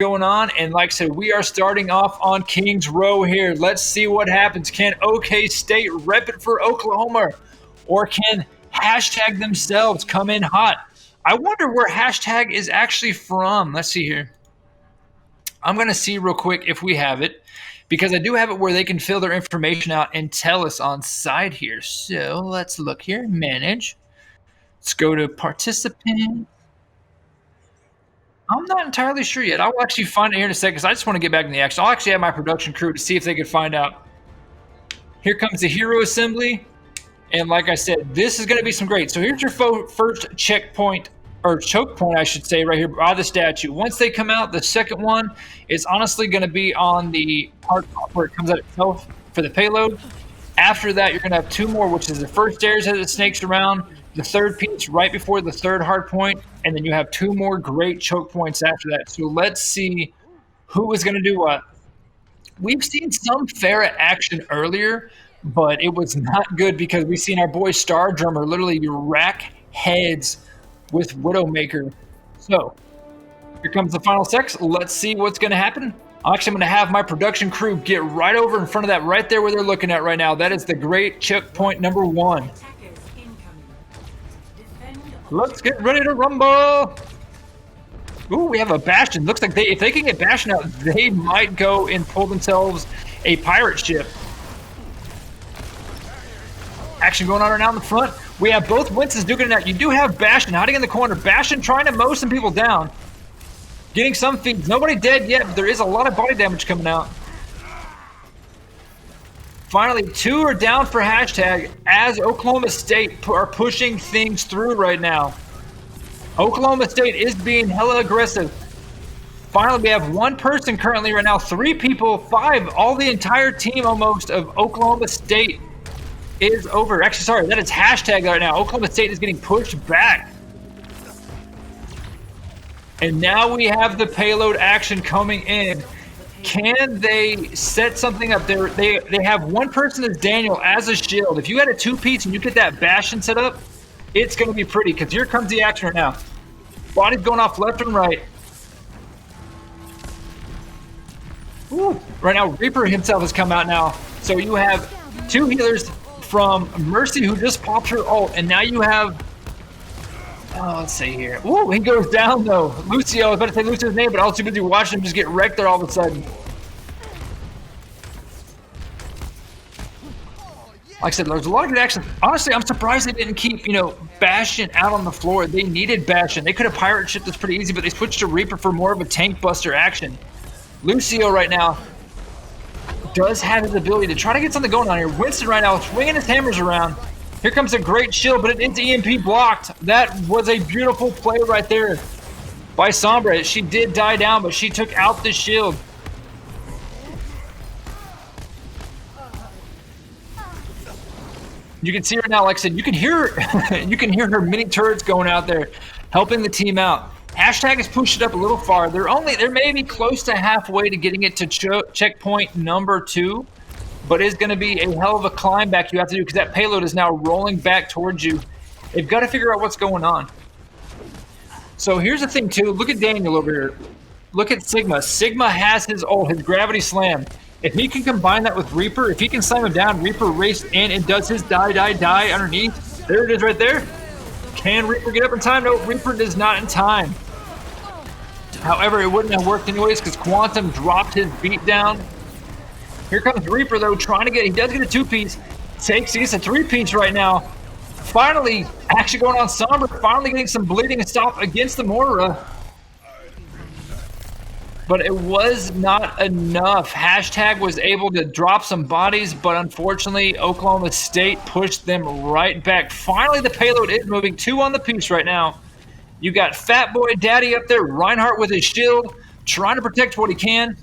going on, and like I said, we are starting off on Kings Row here. Let's see what happens. Can OK State rep it for Oklahoma, or can hashtag themselves come in hot? I wonder where hashtag is actually from. Let's see here. I'm going to see real quick if we have it, because I do have it where they can fill their information out and tell us on site here. So let's look here. Manage. Let's go to participant. I'm not entirely sure yet. I'll actually find it here in a second because I just want to get back in the action. I'll actually have my production crew to see if they can find out. Here comes the hero assembly. And like I said, this is going to be some great. So here's your first checkpoint, or choke point, I should say, right here by the statue. Once they come out, the second one is honestly going to be on the part where it comes out itself for the payload. After that, you're going to have two more, which is the first stairs as it snakes around, the third piece right before the third hard point, and then you have two more great choke points after that. So let's see who is going to do what. We've seen some Farah action earlier, but it was not good because we've seen our boy Star Drummer literally rack heads with Widowmaker. So here comes the final sex. Let's see what's going to happen. Actually, I'm going to have my production crew get right over in front of that right there where they're looking at right now. That is the great checkpoint number 1. Let's get ready to rumble. Ooh, we have a Bastion. Looks like if they can get Bastion out, they might go and pull themselves a pirate ship. Action going on right now in the front. We have both Winston's duking it out. You do have Bastion hiding in the corner. Bastion trying to mow some people down. Getting some feeds. Nobody dead yet, but there is a lot of body damage coming out. Finally, 2 are down for hashtag as Oklahoma State are pushing things through right now. Oklahoma State is being hella aggressive. Finally, we have 1 person currently right now. 3 people, 5, all the entire team almost of Oklahoma State is over. Actually, sorry, that is hashtag right now. Oklahoma State is getting pushed back. And now we have the payload action coming in. Can they set something up? They have 1 person as Daniel as a shield. If you had a 2-piece and you get that Bastion set up, it's going to be pretty, because here comes the action right now. Body's going off left and right. Ooh. Right now, Reaper himself has come out now. So you have 2 healers from Mercy who just popped her ult, and now you have... let's see here. Ooh, he goes down though. Lucio, I was about to say Lucio's name, but I was too busy watching him just get wrecked there all of a sudden. Like I said, there's a lot of good action. Honestly, I'm surprised they didn't keep, Bastion out on the floor. They needed Bastion. They could have pirate shipped this pretty easy, but they switched to Reaper for more of a tank buster action. Lucio right now does have his ability to try to get something going on here. Winston right now swinging his hammers around. Here comes a great shield, but it's EMP blocked. That was a beautiful play right there by Sombra. She did die down, but she took out the shield. You can see her now, like I said, you can hear her mini turrets going out there, helping the team out. Hashtag has pushed it up a little far. They're maybe close to halfway to getting it to checkpoint number 2. But it's going to be a hell of a climb back you have to do, because that payload is now rolling back towards you. They've got to figure out what's going on. So here's the thing, too. Look at Daniel over here. Look at Sigma. Sigma has his ult, his gravity slam. If he can combine that with Reaper, if he can slam him down, Reaper raced in and does his die underneath. There it is right there. Can Reaper get up in time? No, Reaper does not in time. However, it wouldn't have worked anyways because Quantum dropped his beat down. Here comes Reaper, though, trying to he does get a 2-piece. He gets a 3-piece right now. Finally, action going on Sombra, finally getting some bleeding and stop against the Moira. But it was not enough. Hashtag was able to drop some bodies, but unfortunately, Oklahoma State pushed them right back. Finally, the payload is moving. 2 on the piece right now. You got Fat Boy Daddy up there, Reinhardt with his shield, trying to protect what he can.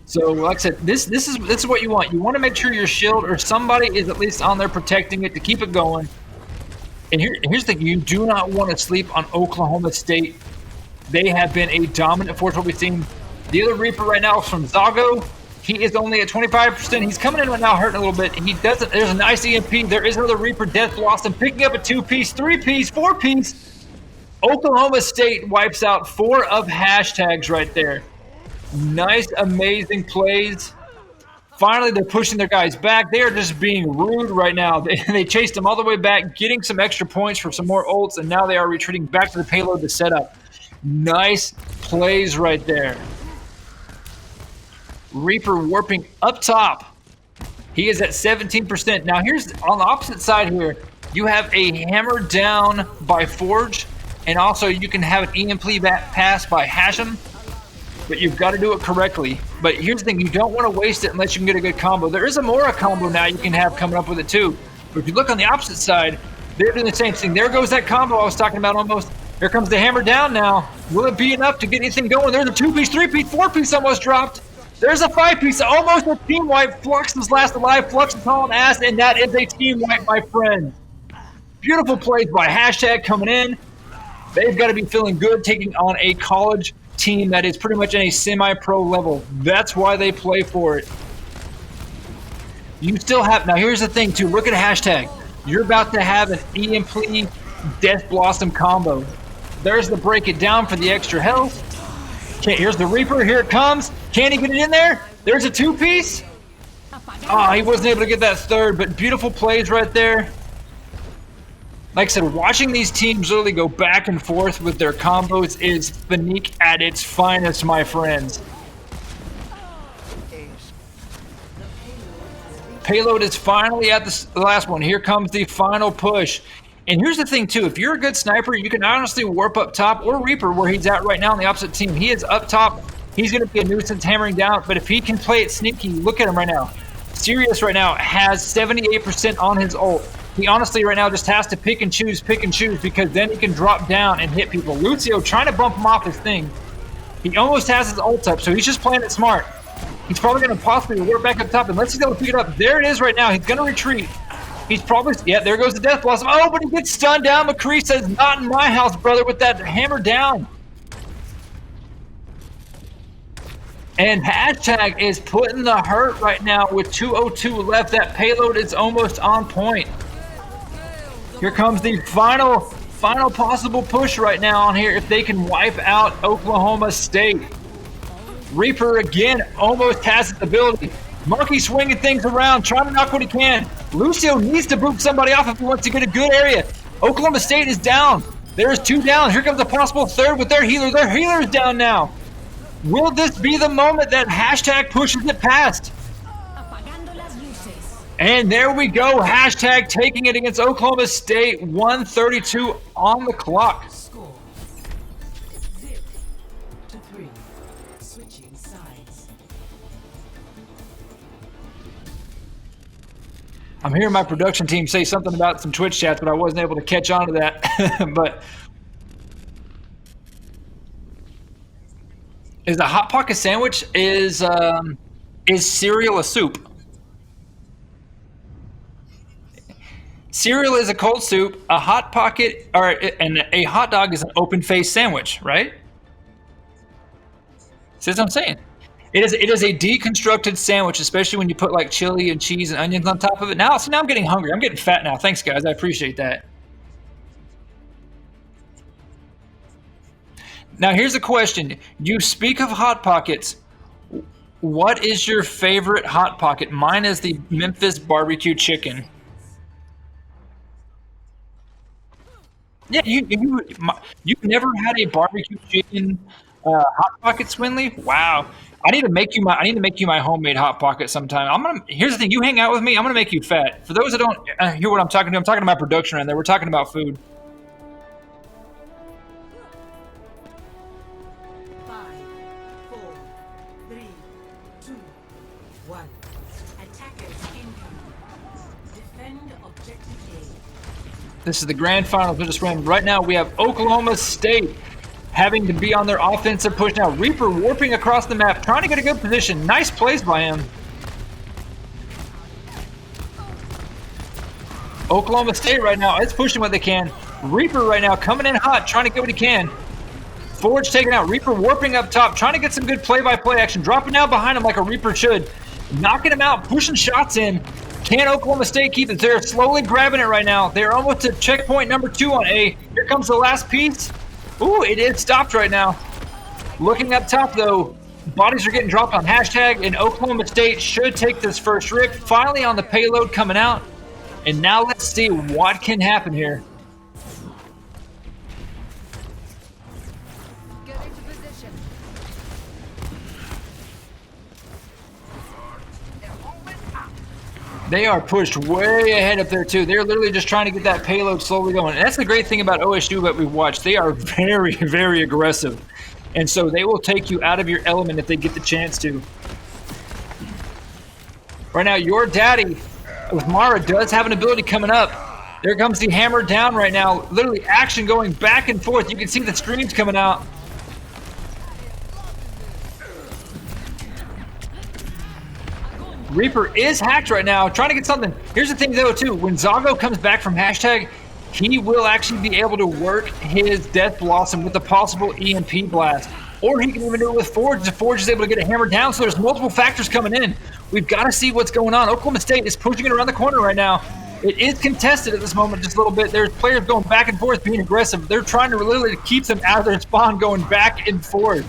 So, like I said, this is what you want. You want to make sure your shield or somebody is at least on there protecting it to keep it going. And here's the thing. You do not want to sleep on Oklahoma State. They have been a dominant force. What we've seen. The other Reaper right now is from Zago. He is only at 25%. He's coming in right now hurting a little bit. He doesn't. There's a nice EMP. There is another Reaper Death Blossom picking up a 2-piece, 3-piece, 4-piece. Oklahoma State wipes out 4 of hashtags right there. Nice, amazing plays. Finally, they're pushing their guys back. They are just being rude right now. They chased them all the way back, getting some extra points for some more ults, and now they are retreating back to the payload to set up. Nice plays right there. Reaper warping up top. He is at 17%. Now, here's on the opposite side here. You have a hammer down by Forge, and also you can have an EMP pass by Hashem, but you've got to do it correctly. But here's the thing, you don't want to waste it unless you can get a good combo. There is a Mora combo now you can have coming up with it too. But if you look on the opposite side, they're doing the same thing. There goes that combo I was talking about almost. Here comes the hammer down now. Will it be enough to get anything going? There's a 2-piece, 3-piece, 4-piece almost dropped. There's a 5-piece, almost a team wipe. Flux is last alive, Flux is hauling ass, and that is a team wipe, my friend. Beautiful plays by Hashtag coming in. They've got to be feeling good taking on a college team that is pretty much in a semi-pro level. That's why they play for it. You still have, now here's the thing too, look at Hashtag. You're about to have an EMP Death Blossom combo. There's the break it down for the extra health. Okay, here's the Reaper, here it comes. Can he get it in there? There's a 2-piece. Oh, he wasn't able to get that third, but beautiful plays right there. Like I said, watching these teams literally go back and forth with their combos is Fanique at its finest, my friends. Payload is finally at the last one. Here comes the final push. And here's the thing, too. If you're a good sniper, you can honestly warp up top, or Reaper, where he's at right now on the opposite team. He is up top. He's going to be a nuisance hammering down. But if he can play it sneaky, look at him right now. Sirius right now has 78% on his ult. He honestly right now just has to pick and choose, because then he can drop down and hit people. Lucio trying to bump him off his thing. He almost has his ult up, so he's just playing it smart. He's probably going to possibly warp back up top, unless he's able to pick it up. There it is right now. He's going to retreat. He's probably, yeah, there goes the Death Blossom. Oh, but he gets stunned down. McCree says, not in my house, brother, with that hammer down. And Hashtag is putting the hurt right now with 2:02 left. That payload is almost on point. Here comes the final possible push right now on here if they can wipe out Oklahoma State. Reaper again almost has its ability. Monkey swinging things around, trying to knock what he can. Lucio needs to boot somebody off if he wants to get a good area. Oklahoma State is down. There's 2 down. Here comes a possible third with their healer. Their healer is down now. Will this be the moment that Hashtag pushes it past? And there we go. Hashtag taking it against Oklahoma State. 1:32 on the clock. Score 0-3. Switching sides. I'm hearing my production team say something about some Twitch chats, but I wasn't able to catch on to that. But is a Hot Pocket sandwich is cereal a soup? Cereal is a cold soup. A Hot Pocket and a hot dog is an open-faced sandwich, right? See what I'm saying? It is a deconstructed sandwich, especially when you put like chili and cheese and onions on top of it. Now I'm getting hungry. I'm getting fat now. Thanks, guys. I appreciate that. Now here's a question. You speak of Hot Pockets. What is your favorite Hot Pocket? Mine is the Memphis barbecue chicken. Yeah, you've never had a barbecue chicken Hot Pocket, Swinley? Wow. I need to make you my homemade Hot Pocket sometime. Here's the thing, you hang out with me, I'm gonna make you fat. For those that don't hear what I'm talking to my production right there. We're talking about food. 5, 4, 3, 2, 1. Attackers incoming. Defend objective A. This is the grand finals we just ran. Right now we have Oklahoma State having to be on their offensive push now. Reaper warping across the map, trying to get a good position. Nice plays by him. Oklahoma State right now is pushing what they can. Reaper right now coming in hot, trying to get what he can. Forge taken out. Reaper warping up top, trying to get some good play-by-play action. Dropping down behind him like a Reaper should. Knocking him out, pushing shots in. Can Oklahoma State keep it? They're slowly grabbing it right now. They're almost to checkpoint number 2 on A. Here comes the last piece. Ooh, it is stopped right now. Looking up top, though, bodies are getting dropped on hashtag, and Oklahoma State should take this first rip. Finally on the payload coming out. And now let's see what can happen here. Get into position. They are pushed way ahead up there, too. They're literally just trying to get that payload slowly going. And that's the great thing about OSU that we've watched. They are very, very aggressive. And so they will take you out of your element if they get the chance to. Right now, your daddy with Mara does have an ability coming up. There comes the hammer down right now. Literally action going back and forth. You can see the streams coming out. Reaper is hacked right now, trying to get something. Here's the thing, though, too. When Zago comes back from hashtag, he will actually be able to work his Death Blossom with a possible EMP blast. Or he can even do it with Forge if Forge is able to get a hammer down. So there's multiple factors coming in. We've got to see what's going on. Oklahoma State is pushing it around the corner right now. It is contested at this moment just a little bit. There's players going back and forth, being aggressive. They're trying to literally keep them out of their spawn, going back and forth.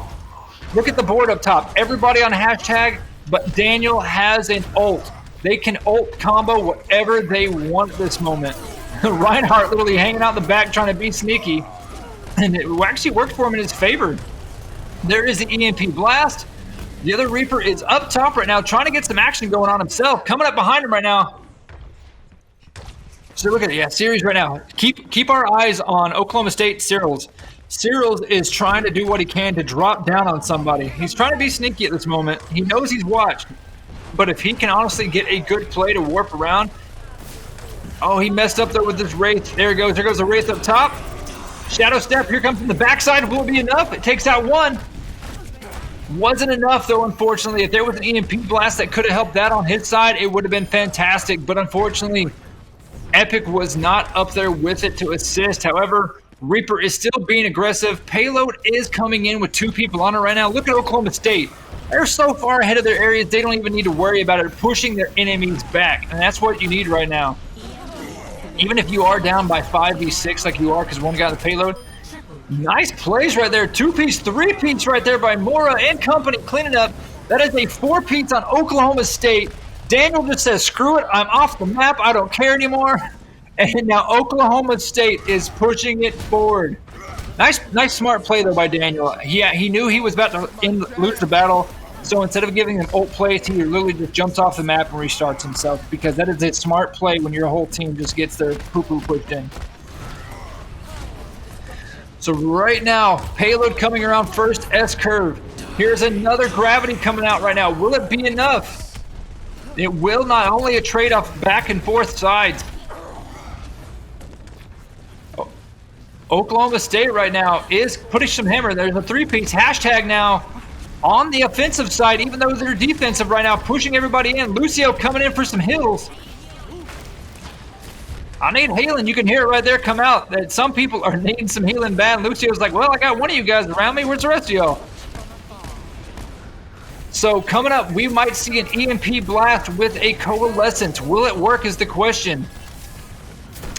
Look at the board up top. Everybody on hashtag, but Daniel has an ult. They can ult combo whatever they want at this moment. Reinhardt literally hanging out in the back trying to be sneaky. And it actually worked for him in his favor. There is an EMP blast. The other Reaper is up top right now trying to get some action going on himself. Coming up behind him right now. So look at it. Yeah, series right now. Keep our eyes on Oklahoma State Cyril's. Cyril's is trying to do what he can to drop down on somebody. He's trying to be sneaky at this moment. He knows he's watched. But if he can honestly get a good play to warp around. Oh, he messed up there with this Wraith. There it goes. There goes the Wraith up top. Shadow Step. Here comes from the backside. Will it be enough? It takes out one. Wasn't enough, though, unfortunately. If there was an EMP blast that could have helped that on his side, it would have been fantastic. But unfortunately, Epic was not up there with it to assist. However, Reaper is still being aggressive. Payload is coming in with 2 people on it right now. Look at Oklahoma State. They're so far ahead of their areas, they don't even need to worry about it, pushing their enemies back. And that's what you need right now. Even if you are down by 5v6 like you are because one got the payload. Nice plays right there. 2-piece, 3-piece right there by Mora and company cleaning up. That is a 4-piece on Oklahoma State. Daniel just says, screw it, I'm off the map, I don't care anymore. And now Oklahoma State is pushing it forward. Nice smart play though by Daniel. Yeah, he knew he was about to lose the battle. So instead of giving an ult play, he literally just jumps off the map and restarts himself, because that is a smart play when your whole team just gets their poo-poo pushed in. So right now, payload coming around first, S-curve. Here's another gravity coming out right now. Will it be enough? It will not. Only a trade-off back and forth sides. Oklahoma State right now is putting some hammer. There's a 3-piece. Hashtag now on the offensive side, even though they're defensive right now, pushing everybody in. Lucio coming in for some heals. I need healing. You can hear it right there come out that some people are needing some healing bad. Lucio's like, well, I got one of you guys around me. Where's the rest of y'all? So coming up, we might see an EMP blast with a coalescence. Will it work is the question.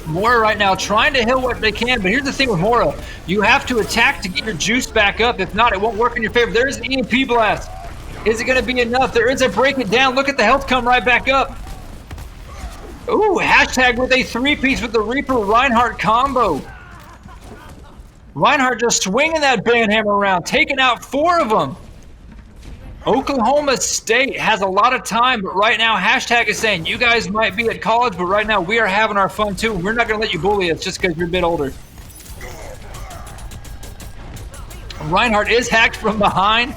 Mora right now trying to heal what they can, but here's the thing with Mora. You have to attack to get your juice back up. If not, it won't work in your favor. There is an EMP blast. Is it going to be enough? There is a break it down. Look at the health come right back up. Ooh, hashtag with a 3-piece with the Reaper Reinhardt combo. Reinhardt just swinging that banhammer around, taking out 4 of them. Oklahoma State has a lot of time, but right now, hashtag is saying, you guys might be at college, but right now we are having our fun too. We're not going to let you bully us just because you're a bit older. Reinhardt is hacked from behind,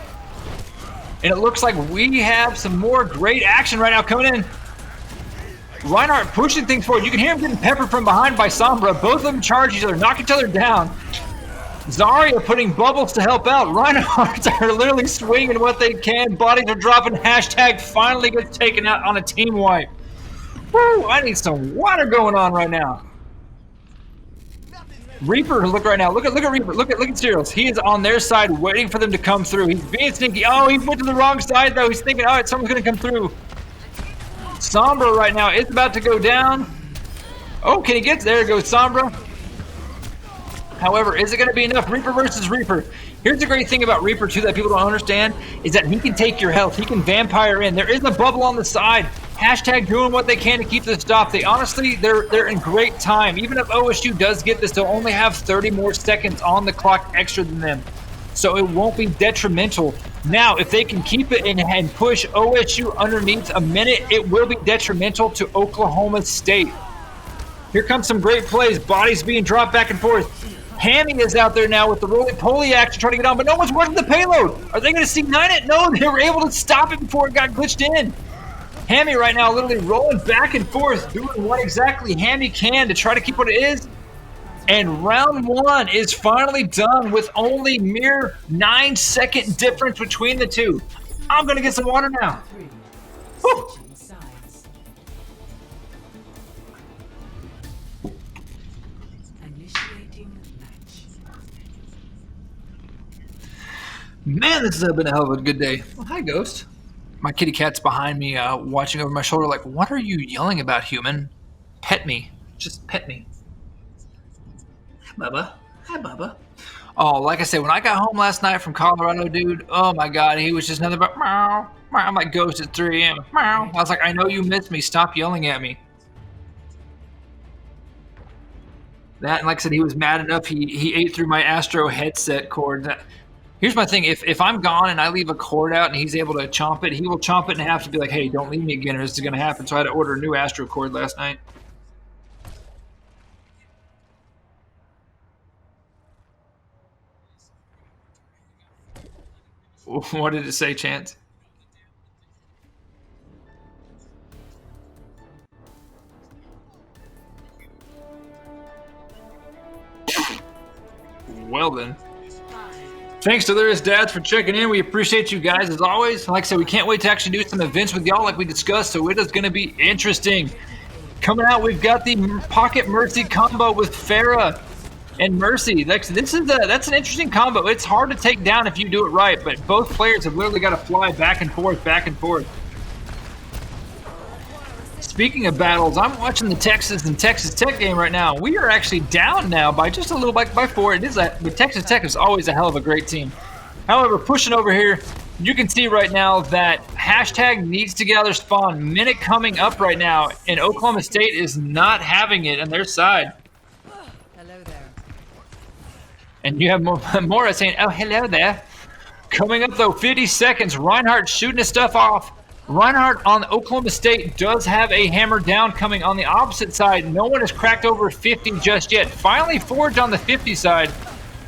and it looks like we have some more great action right now coming in. Reinhardt pushing things forward. You can hear him getting peppered from behind by Sombra. Both of them charge each other, knock each other down. Zarya putting bubbles to help out. Reinhardts are literally swinging what they can. Bodies are dropping. Hashtag finally gets taken out on a team wipe. Woo, I need some water going on right now. Reaper, look right now. Look at Reaper. Look at Cyrils. He is on their side waiting for them to come through. He's being sneaky. Oh, he went to the wrong side though. He's thinking, all right, someone's going to come through. Sombra right now is about to go down. Oh, can he get there? Goes Sombra. However, is it going to be enough? Reaper versus Reaper. Here's the great thing about Reaper, too, that people don't understand, is that he can take your health. He can vampire in. There is a bubble on the side. Hashtag doing what they can to keep this stop. They honestly, they're in great time. Even if OSU does get this, they'll only have 30 more seconds on the clock extra than them. So it won't be detrimental. Now, if they can keep it and push OSU underneath a minute, it will be detrimental to Oklahoma State. Here comes some great plays. Bodies being dropped back and forth. Hammy is out there now with the roly-poly action trying to get on, but no one's running the payload. Are they going to C9 it? No, they were able to stop it before it got glitched in. Hammy right now literally rolling back and forth, doing what exactly Hammy can to try to keep what it is. And round one is finally done with only mere 9-second difference between the two. I'm going to get some water now. Woo. Man, this has been a hell of a good day. Well, hi, Ghost. My kitty cat's behind me, watching over my shoulder like, what are you yelling about, human? Pet me. Just pet me. Hi, Bubba. Hi, Bubba. Oh, like I said, when I got home last night from Colorado, dude, oh my God, he was just nothing but meow, meow. I'm like, Ghost at 3 a.m. Meow. I was like, I know you miss me. Stop yelling at me. That, and like I said, he was mad enough, he ate through my Astro headset cord. Here's my thing, if I'm gone and I leave a cord out and he's able to chomp it, he will chomp it and have to be like, hey, don't leave me again or this is going to happen. So I had to order a new Astro cord last night. What did it say, Chance? Well then. Thanks to Lyris Dads for checking in. We appreciate you guys as always. Like I said, we can't wait to actually do some events with y'all like we discussed, so it is going to be interesting. Coming out, we've got the Pocket Mercy combo with Farah and Mercy. That's an interesting combo. It's hard to take down if you do it right, but both players have literally got to fly back and forth, back and forth. Speaking of battles, I'm watching the Texas and Texas Tech game right now. We are actually down now by just a little bit, by 4. But Texas Tech is always a hell of a great team. However, pushing over here, you can see right now that hashtag needs to get out of their spawn. Minute coming up right now, and Oklahoma State is not having it on their side. Hello there. And you have Mora saying, oh, hello there. Coming up, though, 50 seconds. Reinhardt shooting his stuff off. Reinhardt on Oklahoma State does have a hammer down coming on the opposite side. No one has cracked over 50 just yet. Finally Forge on the 50 side.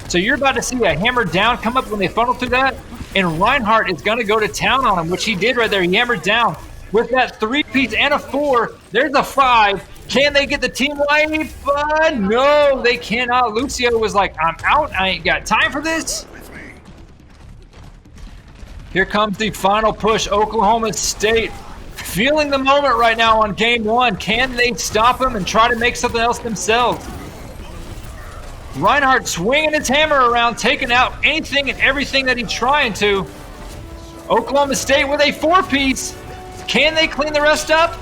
So you're about to see a hammer down come up when they funnel through that. And Reinhardt is going to go to town on him, which he did right there. He hammered down with that 3-piece and a 4. There's a 5. Can they get the team wipe? No, they cannot. Lucio was like, I'm out. I ain't got time for this. Here comes the final push. Oklahoma State feeling the moment right now on game 1. Can they stop him and try to make something else themselves? Reinhardt swinging his hammer around, taking out anything and everything that he's trying to. Oklahoma State with a 4-piece. Can they clean the rest up?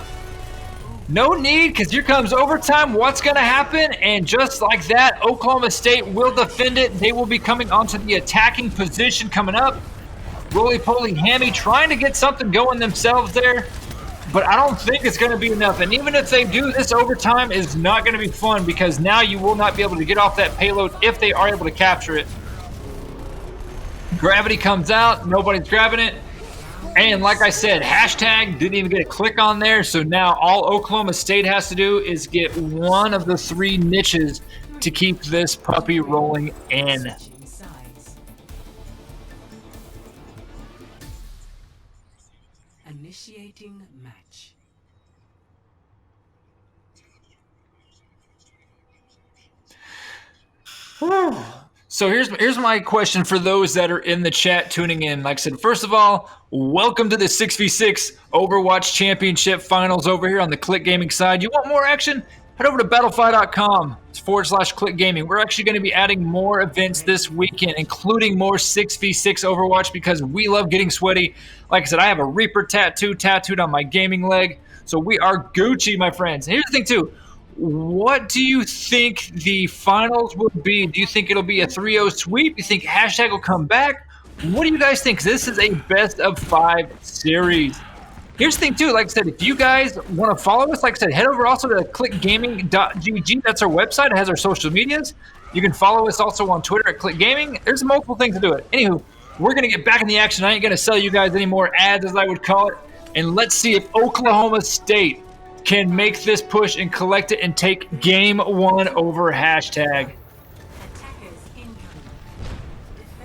No need, because here comes overtime. What's going to happen? And just like that, Oklahoma State will defend it. They will be coming onto the attacking position coming up. Roly-poly Hammy trying to get something going themselves there, but I don't think it's going to be enough. And even if they do, this overtime is not going to be fun because now you will not be able to get off that payload if they are able to capture it. Gravity comes out. Nobody's grabbing it. And like I said, hashtag didn't even get a click on there. So now all Oklahoma State has to do is get one of the 3 niches to keep this puppy rolling in. Initiating match. So here's my question for those that are in the chat tuning in. Like I said, first of all, welcome to the 6v6 Overwatch Championship Finals over here on the Click Gaming side. You want more action? Head over to battlefy.com/Click Gaming. We're actually going to be adding more events this weekend, including more 6v6 Overwatch because we love getting sweaty. Like I said, I have a Reaper tattooed on my gaming leg. So we are Gucci, my friends. And here's the thing, too. What do you think the finals will be? Do you think it'll be a 3-0 sweep? Do you think hashtag will come back? What do you guys think? This is a best of 5 series. Here's the thing too, like I said, if you guys want to follow us, like I said, head over also to clickgaming.gg. That's our website. It has our social medias. You can follow us also on Twitter at clickgaming. There's multiple things to do it. Anywho, we're going to get back in the action. I ain't going to sell you guys any more ads, as I would call it. And let's see if Oklahoma State can make this push and collect it and take game 1 over hashtag.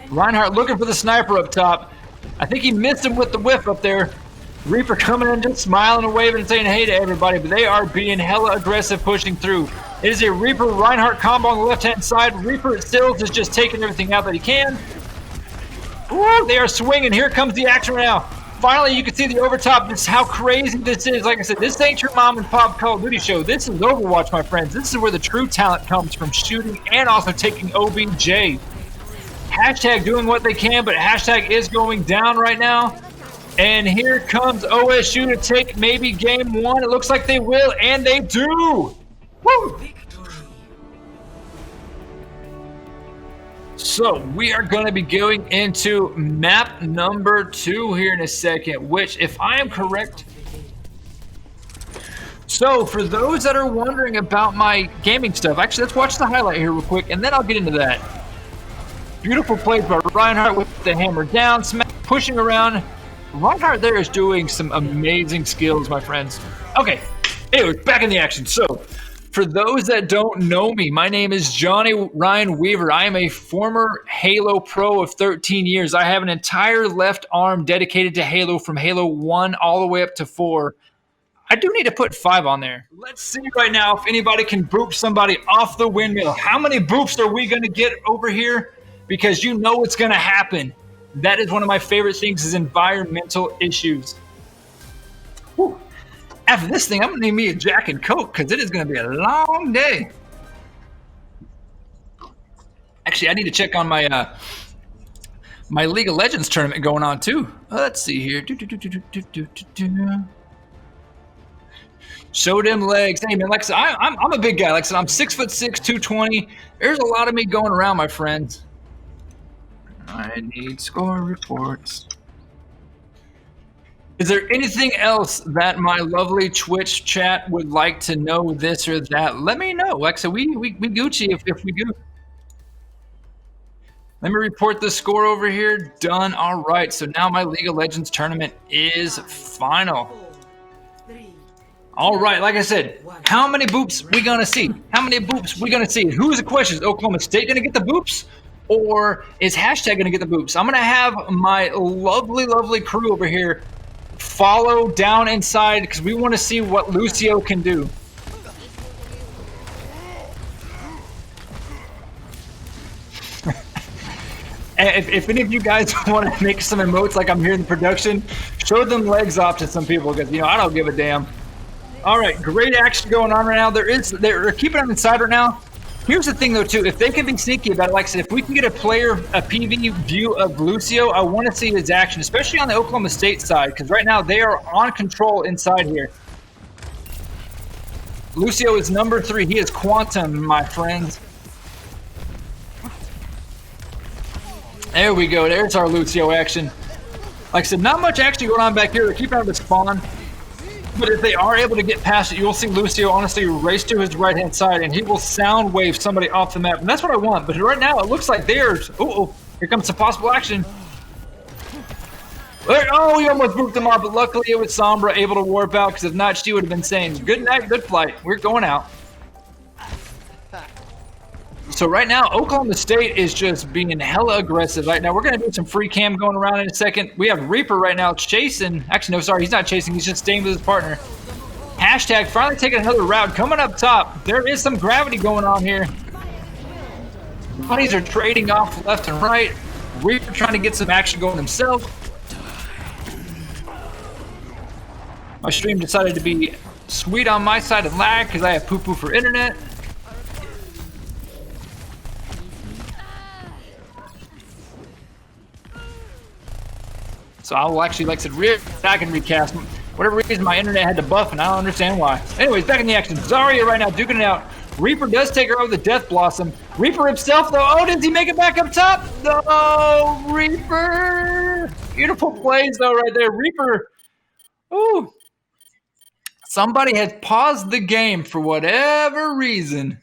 Reinhardt looking for the sniper up top. I think he missed him with the whiff up there. Reaper coming in, just smiling and waving and saying hey to everybody, but they are being hella aggressive pushing through. It is a Reaper Reinhardt combo on the left-hand side. Reaper still is just taking everything out that he can. Ooh, they are swinging. Here comes the action right now. Finally, you can see the overtop. This is how crazy this is. Like I said, this ain't your mom and pop Call of Duty show. This is Overwatch, my friends. This is where the true talent comes from shooting and also taking OBJ. Hashtag doing what they can, but hashtag is going down right now. And here comes OSU to take maybe game 1. It looks like they will, and they do. Woo! So we are going to be going into map number 2 here in a second, which, if I am correct, so for those that are wondering about my gaming stuff, actually let's watch the highlight here real quick, and then I'll get into that. Beautiful plays by Reinhardt with the hammer down, pushing around. Reinhardt there is doing some amazing skills, my friends. Okay, anyways, back in the action. So, for those that don't know me, my name is Johnny Ryan Weaver. I am a former Halo pro of 13 years. I have an entire left arm dedicated to Halo from Halo 1 all the way up to 4. I do need to put 5 on there. Let's see right now if anybody can boop somebody off the windmill. How many boops are we going to get over here? Because you know what's going to happen. That is one of my favorite things is environmental issues. Whew. After this thing, I'm going to need me a Jack and Coke because it is going to be a long day. Actually, I need to check on my my League of Legends tournament going on too. Let's see here. Show them legs. Hey man, like I said, I'm a big guy. Like I said, I'm 6'6", 220. There's a lot of me going around, my friends. I need score reports. Is there anything else that my lovely Twitch chat would like to know, this or that? Let me know. Like I said, we Gucci if we do. Let me report the score over here. Done. All right. So now my League of Legends tournament is final. All right. Like I said, how many boops we gonna see? How many boops we gonna see? Who's the question? Is Oklahoma State gonna get the boops? Or is hashtag going to get the boops? I'm going to have my lovely, lovely crew over here follow down inside because we want to see what Lucio can do. If any of you guys want to make some emotes like I'm here in the production, show them legs off to some people because, you know, I don't give a damn. All right, great action going on right now. They're keeping them inside right now. Here's the thing, though, too. If they can be sneaky about it, like I said, if we can get a PV view of Lucio, I want to see his action, especially on the Oklahoma State side, because right now they are on control inside here. Lucio is number 3. He is Quantum, my friends. There we go. There's our Lucio action. Like I said, not much action going on back here. They're keeping out of the spawn. But if they are able to get past it, you'll see Lucio honestly race to his right-hand side, and he will sound wave somebody off the map. And that's what I want. But right now, it looks like there's... Uh-oh. Here comes some possible action. Oh, he almost booped him off, but luckily it was Sombra able to warp out, because if not, she would have been saying, good night, good flight. We're going out. So right now, Oklahoma State is just being hella aggressive. Right now, we're going to do some free cam going around in a second. We have Reaper right now chasing. Actually, no, sorry, he's not chasing. He's just staying with his partner. Hashtag finally taking another route. Coming up top, there is some gravity going on here. Buddies are trading off left and right. Reaper trying to get some action going himself. My stream decided to be sweet on my side and lag because I have poo-poo for internet. So I will actually, like I said, I can recast. whatever reason, my internet had to buff, and I don't understand why. Anyways, back in the action. Zarya right now duking it out. Reaper does take her over the Death Blossom. Reaper himself, though. Oh, does he make it back up top? No, Reaper. Beautiful plays, though, right there. Reaper. Ooh. Somebody has paused the game for whatever reason.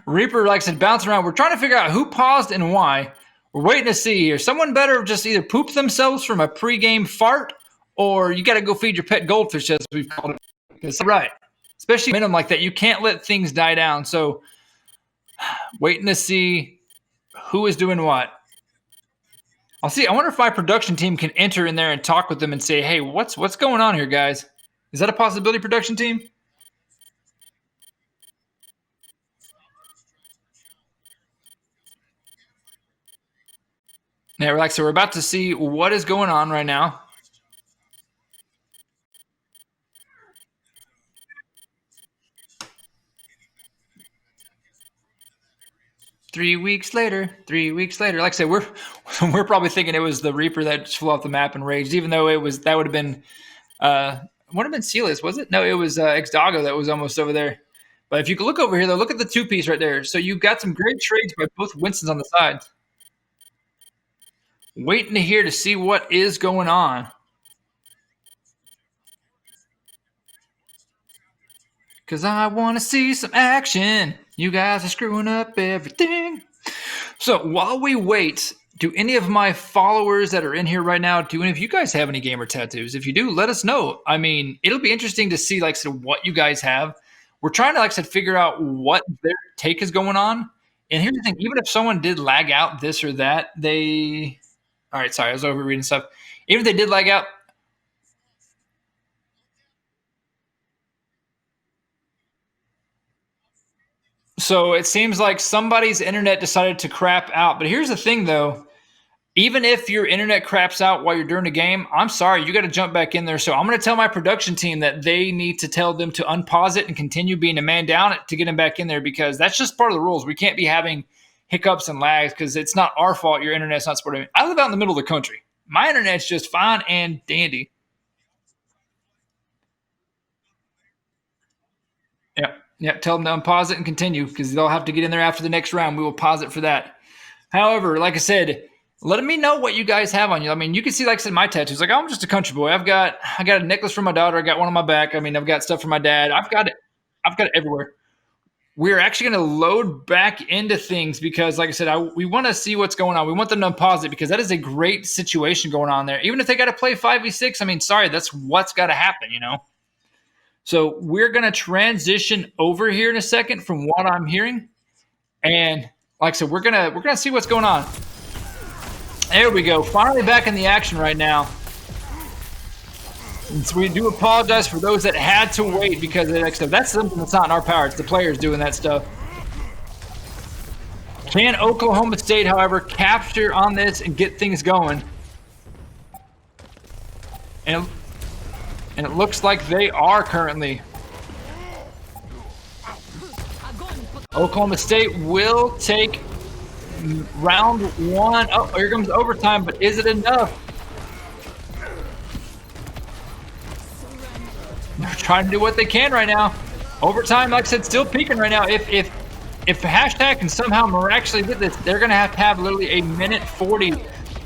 Reaper, like I said, bouncing around. We're trying to figure out who paused and why. We're waiting to see here. Someone better just either poop themselves from a pregame fart, or you got to go feed your pet goldfish, as we've called it. Because right, especially minimum like that, you can't let things die down. So, waiting to see who is doing what. I'll see. I wonder if my production team can enter in there and talk with them and say, "Hey, what's going on here, guys? Is that a possibility, production team?" Yeah, relax. So we're about to see what is going on right now. Three weeks later. Like I said, we're probably thinking it was the Reaper that just flew off the map and raged, even though that would have been Celius, was it? No, it was Xdago that was almost over there. But if you could look over here, though, look at the two-piece right there. So you've got some great trades by both Winstons on the sides. Waiting to hear to see what is going on. Because I want to see some action. You guys are screwing up everything. So while we wait, do any of my followers that are in here right now, do any of you guys have any gamer tattoos? If you do, let us know. I mean, it'll be interesting to see, like I said, what you guys have. We're trying to, like I said, figure out what their take is going on. And here's the thing. Even if someone did lag out this or that, they... All right, sorry, I was overreading stuff. Even if they did lag out... So it seems like somebody's internet decided to crap out. But here's the thing, though. Even if your internet craps out while you're doing the game, I'm sorry, you got to jump back in there. So I'm going to tell my production team that they need to tell them to unpause it and continue being a man down to get them back in there, because that's just part of the rules. We can't be having hiccups and lags because it's not our fault your internet's not supporting. I live out in the middle of the country. My internet's just fine and dandy. Yep. Tell them to unpause it and continue, because they'll have to get in there after the next round. We will pause it for that. However, like I said, let me know what you guys have on you. I mean, you can see, like I said, my tattoos. Like, I'm just a country boy. I got a necklace for my daughter. I got one on my back. I mean, I've got stuff for my dad. I've got it everywhere. We're actually going to load back into things because, like I said, we want to see what's going on. We want them to unpause it because that is a great situation going on there. Even if they got to play 5v6, I mean, sorry, that's what's got to happen, you know? So we're going to transition over here in a second from what I'm hearing. And like I said, we're gonna see what's going on. There we go. Finally back in the action right now. And so we do apologize for those that had to wait because of that stuff. That's something that's not in our power. It's the players doing that stuff. Can Oklahoma State, however, capture on this and get things going? And it looks like they are currently. Oklahoma State will take round one. Oh, here comes overtime, but is it enough? They're trying to do what they can right now. Overtime, like I said, still peaking right now. If hashtag can somehow miraculously get this, they're going to have literally a minute 40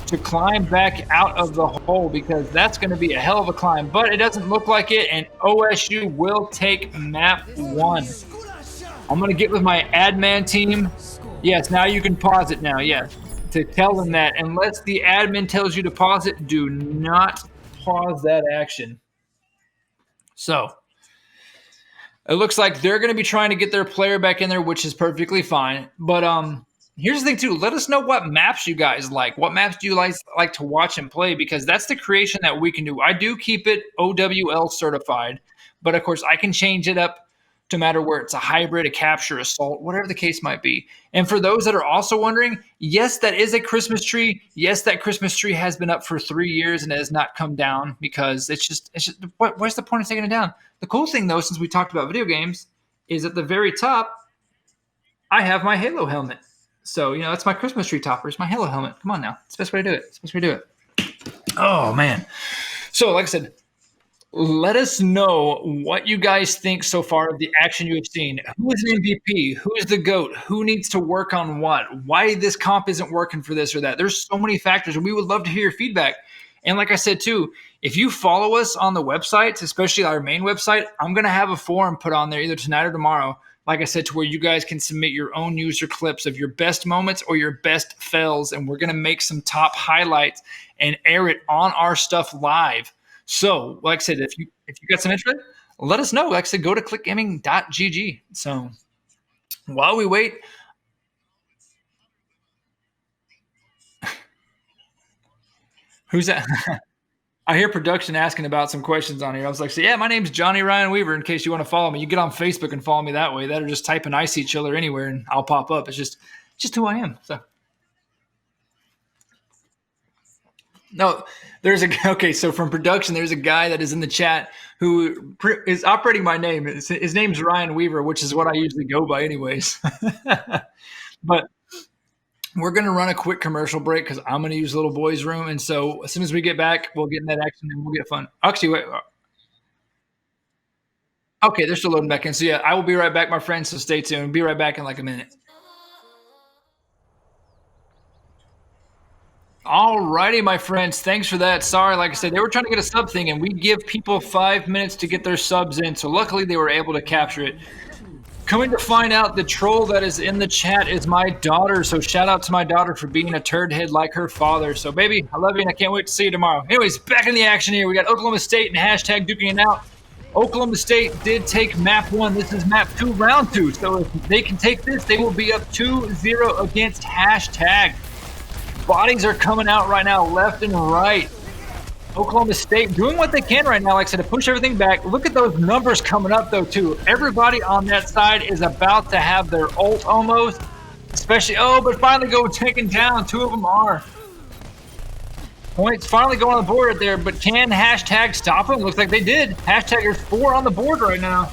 to climb back out of the hole, because that's going to be a hell of a climb. But it doesn't look like it, and OSU will take map one. I'm going to get with my admin team. Yes, now you can pause it now, yes. To tell them that unless the admin tells you to pause it, do not pause that action. So it looks like they're going to be trying to get their player back in there, which is perfectly fine. But here's the thing, too. Let us know what maps you guys like. What maps do you like to watch and play? Because that's the creation that we can do. I do keep it OWL certified. But, of course, I can change it up to matter where it's a hybrid, a capture, assault, whatever the case might be. And for those that are also wondering, yes, that is a Christmas tree. Yes, that Christmas tree has been up for 3 years and it has not come down, because it's just what's the point of taking it down? The cool thing, though, since we talked about video games, is at the very top, I have my Halo helmet. So, that's my Christmas tree topper. It's my Halo helmet. Come on now. It's the best way to do it. Oh man. So like I said, let us know what you guys think so far of the action you have seen. Who is an MVP? Who is the GOAT? Who needs to work on what? Why this comp isn't working for this or that? There's so many factors, and we would love to hear your feedback. And like I said, too, if you follow us on the websites, especially our main website, I'm going to have a forum put on there either tonight or tomorrow, like I said, to where you guys can submit your own user clips of your best moments or your best fails, and we're going to make some top highlights and air it on our stuff live. So, like I said, if you got some interest, let us know. Like I said, go to clickgaming.gg. So, while we wait, who's that? I hear production asking about some questions on here. I was like, so yeah, my name's Johnny Ryan Weaver. In case you want to follow me, you get on Facebook and follow me that way. That or just type in Icy Chiller anywhere and I'll pop up. It's just who I am. So. No, okay. So from production, there's a guy that is in the chat who is operating my name. His name's Ryan Weaver, which is what I usually go by, anyways. But we're gonna run a quick commercial break because I'm gonna use little boy's room, and so as soon as we get back, we'll get in that action and we'll get fun. Actually, wait. Okay, they're still loading back in. So yeah, I will be right back, my friends. So stay tuned. Be right back in like a minute. Alrighty, my friends. Thanks for that. Sorry, like I said, they were trying to get a sub thing, and we give people 5 minutes to get their subs in. So luckily, they were able to capture it. Coming to find out, the troll that is in the chat is my daughter. So shout out to my daughter for being a turd head like her father. So baby, I love you, and I can't wait to see you tomorrow. Anyways, back in the action here. We got Oklahoma State and hashtag duking it out. Oklahoma State did take map 1. This is map 2, round 2. So if they can take this, they will be up 2-0 against hashtag. Bodies are coming out right now, left and right. Oklahoma State doing what they can right now, like I said, to push everything back. Look at those numbers coming up, though, too. Everybody on that side is about to have their ult almost. Especially, but finally taken down. 2 of them are. Points finally go on the board right there, but can hashtag stop them? Looks like they did. Hashtag, there's 4 on the board right now.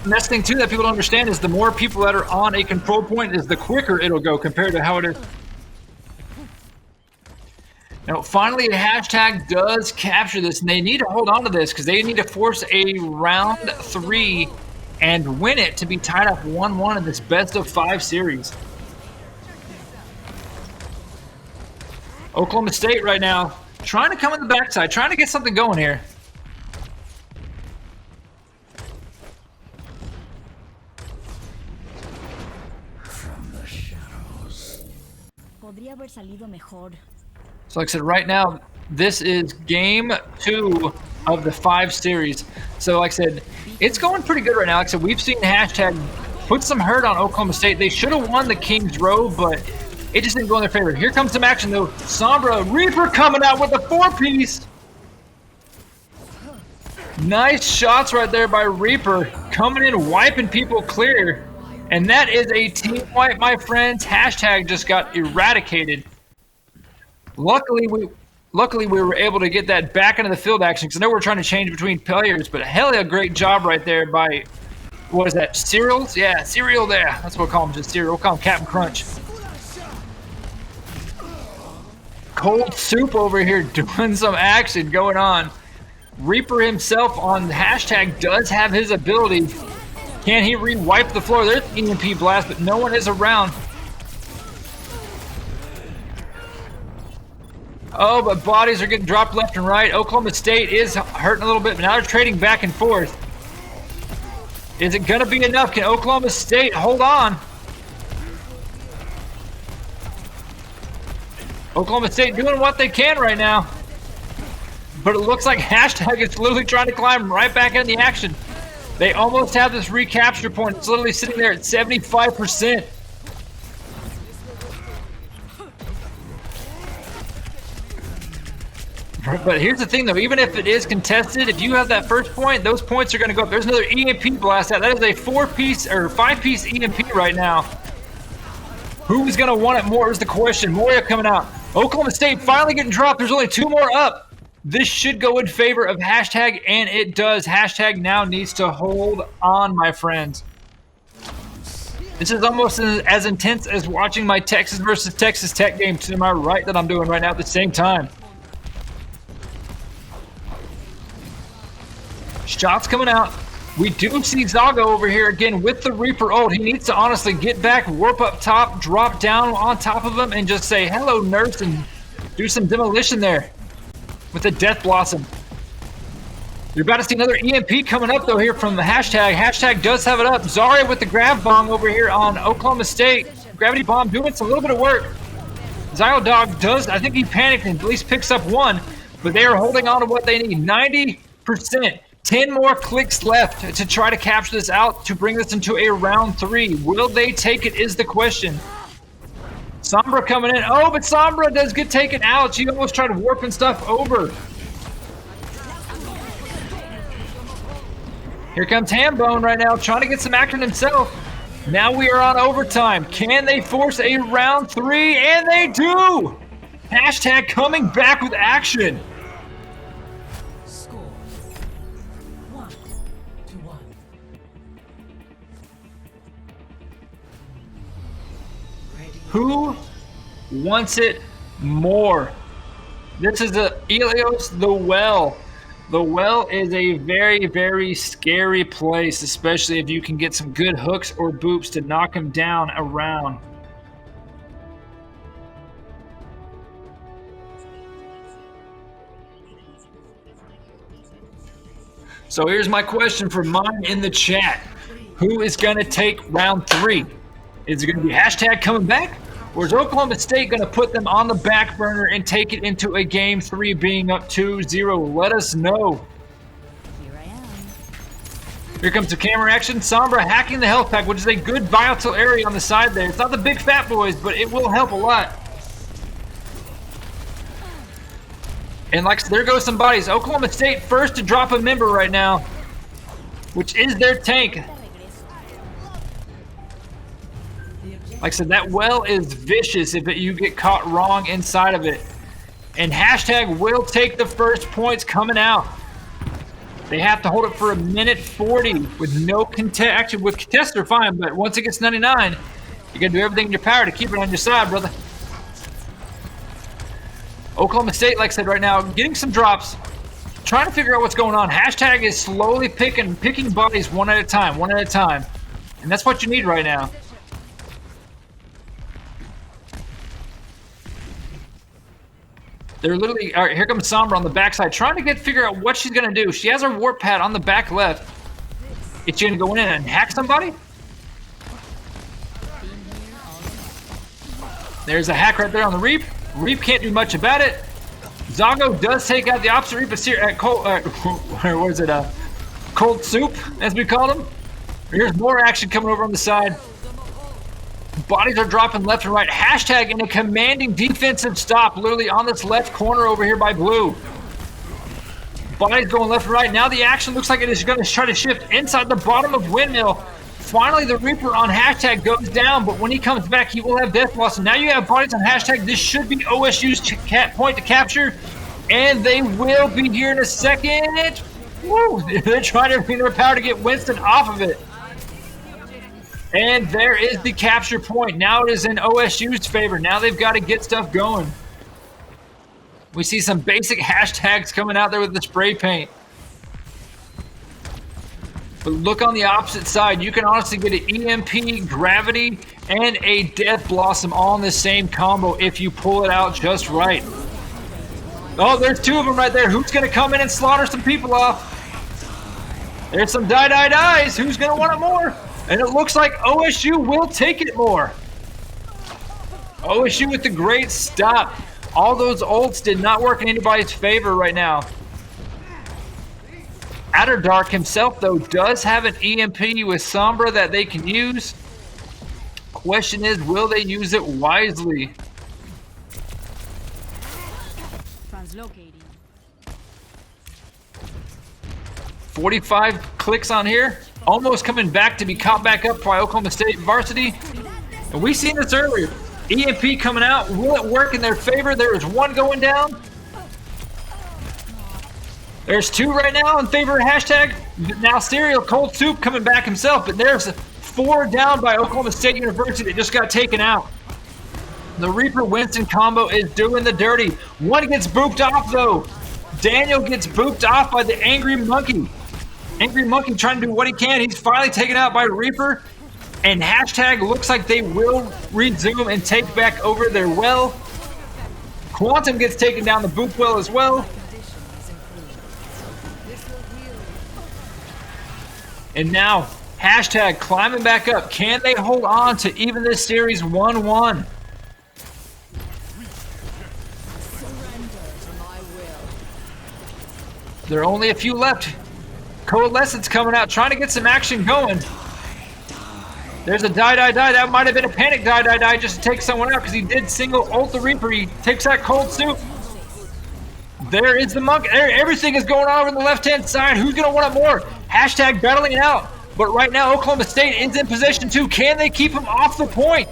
The next thing, too, that people don't understand is the more people that are on a control point is the quicker it'll go compared to how it is. Now, finally, a hashtag does capture this, and they need to hold on to this because they need to force a round 3 and win it to be tied up 1-1 in this best-of-5 series. Oklahoma State right now trying to come in the backside, trying to get something going here. From the shadows. Podría haber salido mejor. So like I said, right now, this is game 2 of the 5 series. So like I said, it's going pretty good right now. Like I said, we've seen hashtag put some hurt on Oklahoma State. They should have won the Kings Row, but it just didn't go in their favor. Here comes some action, though. Sombra, Reaper coming out with a 4-piece. Nice shots right there by Reaper. Coming in, wiping people clear. And that is a team wipe, my friends. Hashtag just got eradicated. Luckily, we were able to get that back into the field action because I know we're trying to change between players, but hell yeah, great job right there by, what is that, Cereals? Yeah, Cereal there. That's what we'll call him, just Cereal. We'll call him Captain Crunch. Cold Soup over here doing some action going on. Reaper himself on hashtag does have his ability. Can he re-wipe the floor? There's EMP blast, but no one is around. Oh, but bodies are getting dropped left and right. Oklahoma State is hurting a little bit, but now they're trading back and forth. Is it going to be enough? Can Oklahoma State hold on? Oklahoma State doing what they can right now. But it looks like hashtag is literally trying to climb right back in the action. They almost have this recapture point. It's literally sitting there at 75%. But here's the thing, though. Even if it is contested, if you have that first point, those points are going to go up. There's another EMP blast out. That is a 4-piece or 5-piece EMP right now. Who's going to want it more is the question. Moria coming out. Oklahoma State finally getting dropped. There's only 2 more up. This should go in favor of hashtag, and it does. Hashtag now needs to hold on, my friends. This is almost as intense as watching my Texas versus Texas Tech game to my right that I'm doing right now at the same time. Shots coming out. We do see Zago over here again with the Reaper ult. He needs to honestly get back, warp up top, drop down on top of him, and just say, hello, nurse, and do some demolition there with the Death Blossom. You're about to see another EMP coming up, though, here from the hashtag. Hashtag does have it up. Zarya with the Grav Bomb over here on Oklahoma State. Gravity Bomb doing a little bit of work. Zyodog does, I think he panicked and at least picks up one, but they are holding on to what they need. 90%. 10 more clicks left to try to capture this out to bring this into a round 3. Will they take it is the question. Sombra coming in. Oh, but Sombra does get taken out. She almost tried warping stuff over. Here comes Hambone right now, trying to get some action himself. Now we are on overtime. Can they force a round 3? And they do! Hashtag coming back with action. Score 1-1. Who wants it more? This is the Elios the Well. The Well is a very, very scary place, especially if you can get some good hooks or boops to knock him down around. So here's my question for mine in the chat. Who is going to take round 3? Is it going to be hashtag coming back? Or is Oklahoma State going to put them on the back burner and take it into a game 3 being up 2-0? Let us know. Here I am. Here comes the camera action. Sombra hacking the health pack, which is a good volatile area on the side there. It's not the big fat boys, but it will help a lot. And like, there goes some bodies. Oklahoma State first to drop a member right now, which is their tank. Like I said, that well is vicious if you get caught wrong inside of it. And hashtag will take the first points coming out. They have to hold it for a minute 40 with no contest. Actually, with contest they're fine, but once it gets 99, you gotta do everything in your power to keep it on your side, brother. Oklahoma State, like I said, right now, getting some drops, trying to figure out what's going on. Hashtag is slowly picking bodies one at a time. And that's what you need right now. They're literally, all right, here comes Sombra on the backside, trying to figure out what she's gonna do. She has her warp pad on the back left. Is she gonna go in and hack somebody? There's a hack right there on the Reap. Reap can't do much about it. Zago does take out the opposite Reap at Cold Soup, as we call him. Here's more action coming over on the side. Bodies are dropping left and right. Hashtag in a commanding defensive stop, literally on this left corner over here by blue. Bodies going left and right. Now the action looks like it is going to try to shift inside the bottom of Windmill. Finally, the Reaper on hashtag goes down, but when he comes back, he will have death loss. And now you have bodies on hashtag. This should be OSU's point to capture, and they will be here in a second. Woo! They're trying to bring their power to get Winston off of it. And there is the capture point. Now it is in OSU's favor. Now they've got to get stuff going. We see some basic hashtags coming out there with the spray paint. But look on the opposite side. You can honestly get an EMP, Gravity, and a Death Blossom all in the same combo if you pull it out just right. Oh, there's 2 of them right there. Who's going to come in and slaughter some people off? There's some dies. Who's going to want it more? And it looks like OSU will take it more. OSU with the great stop. All those ults did not work in anybody's favor right now. Outer Dark himself, though, does have an EMP with Sombra that they can use. Question is, will they use it wisely? Translocating. 45 clicks on here. Almost coming back to be caught back up by Oklahoma State Varsity. And we seen this earlier. EMP coming out. Will it work in their favor? There is 1 going down. There's 2 right now in favor of hashtag. Now Serial Cold Soup coming back himself. But there's 4 down by Oklahoma State University that just got taken out. The Reaper Winston combo is doing the dirty. One gets booped off though. Daniel gets booped off by the Angry Monkey. Angry Monkey trying to do what he can. He's finally taken out by Reaper. And hashtag looks like they will resume and take back over their well. Quantum gets taken down the boop well as well. And now, hashtag climbing back up. Can they hold on to even this series 1-1? There are only a few left. Coalescence coming out, trying to get some action going. There's a die. That might have been a panic die just to take someone out because he did single ult the Reaper. He takes that cold soup. There is the monk. Everything is going on over the left-hand side. Who's going to want it more? Hashtag battling it out. But right now, Oklahoma State is in position too. Can they keep him off the point?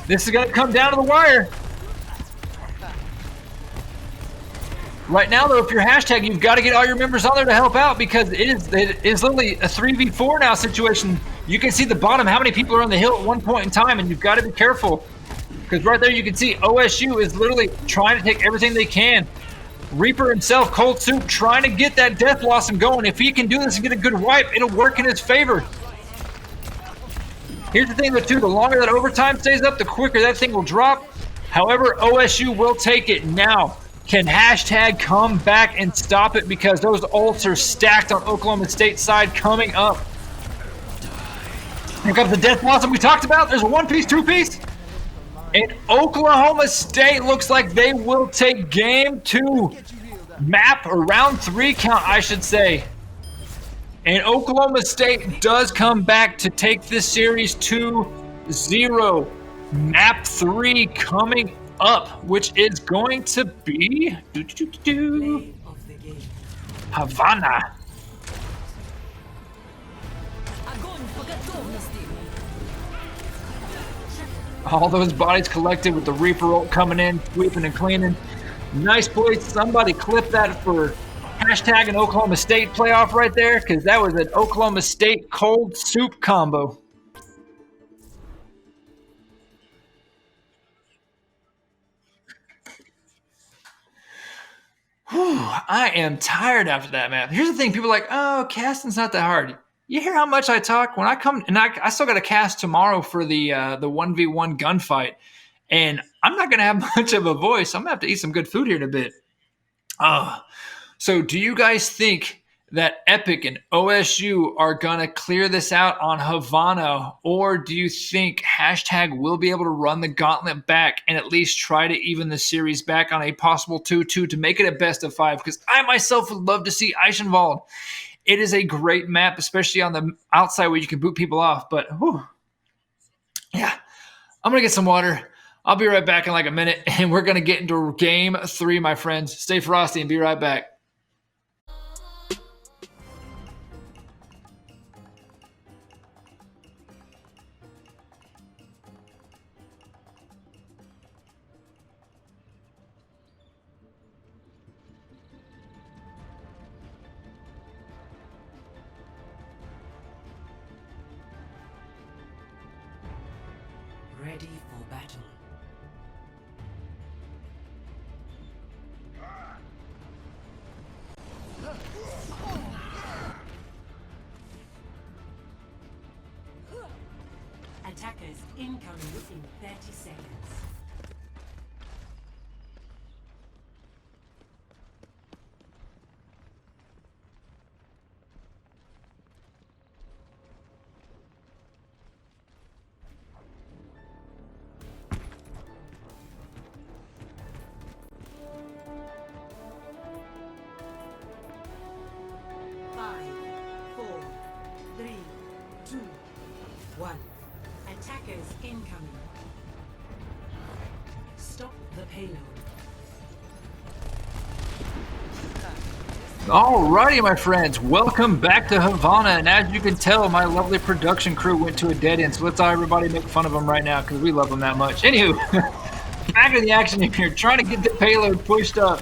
This is going to come down to the wire. Right now, though, if you're hashtag, you've got to get all your members on there to help out because it is literally a 3v4 now situation. You can see the bottom, how many people are on the hill at one point in time, and you've got to be careful. Because right there you can see OSU is literally trying to take everything they can. Reaper himself, Cold Soup, trying to get that Death Blossom going. If he can do this and get a good wipe, it'll work in his favor. Here's the thing, though, too. The longer that overtime stays up, the quicker that thing will drop. However, OSU will take it now. Can hashtag come back and stop it because those ults are stacked on Oklahoma State side coming up. Here comes the Death Blossom we talked about. There's a 1-piece, 2-piece. And Oklahoma State looks like they will take game 2. Map, or round 3 count, I should say. And Oklahoma State does come back to take this series 2-0. Map 3 coming up, which is going to be Havana. All those bodies collected with the Reaper ult coming in, sweeping and cleaning. Nice play. Somebody clip that for hashtag an Oklahoma State playoff right there, because that was an Oklahoma State cold soup combo. Whew, I am tired after that map. Here's the thing, people are like, oh, casting's not that hard. You hear how much I talk? When I come, and I still got to cast tomorrow for the 1v1 gunfight, and I'm not going to have much of a voice. I'm going to have to eat some good food here in a bit. So do you guys think that Epic and OSU are going to clear this out on Havana, or do you think hashtag will be able to run the gauntlet back and at least try to even the series back on a possible 2-2 to make it a best of 5? Because I myself would love to see Eichenwald. It is a great map, especially on the outside where you can boot people off. But, yeah, I'm going to get some water. I'll be right back in like a minute, and we're going to get into game 3, my friends. Stay frosty and be right back. Ready for battle. Attackers incoming in 30 seconds. Attackers incoming. Stop the payload. Alrighty, my friends, welcome back to Havana. And as you can tell, my lovely production crew went to a dead end, so let's all everybody make fun of them right now because we love them that much. Anywho, back in the action here, trying to get the payload pushed up.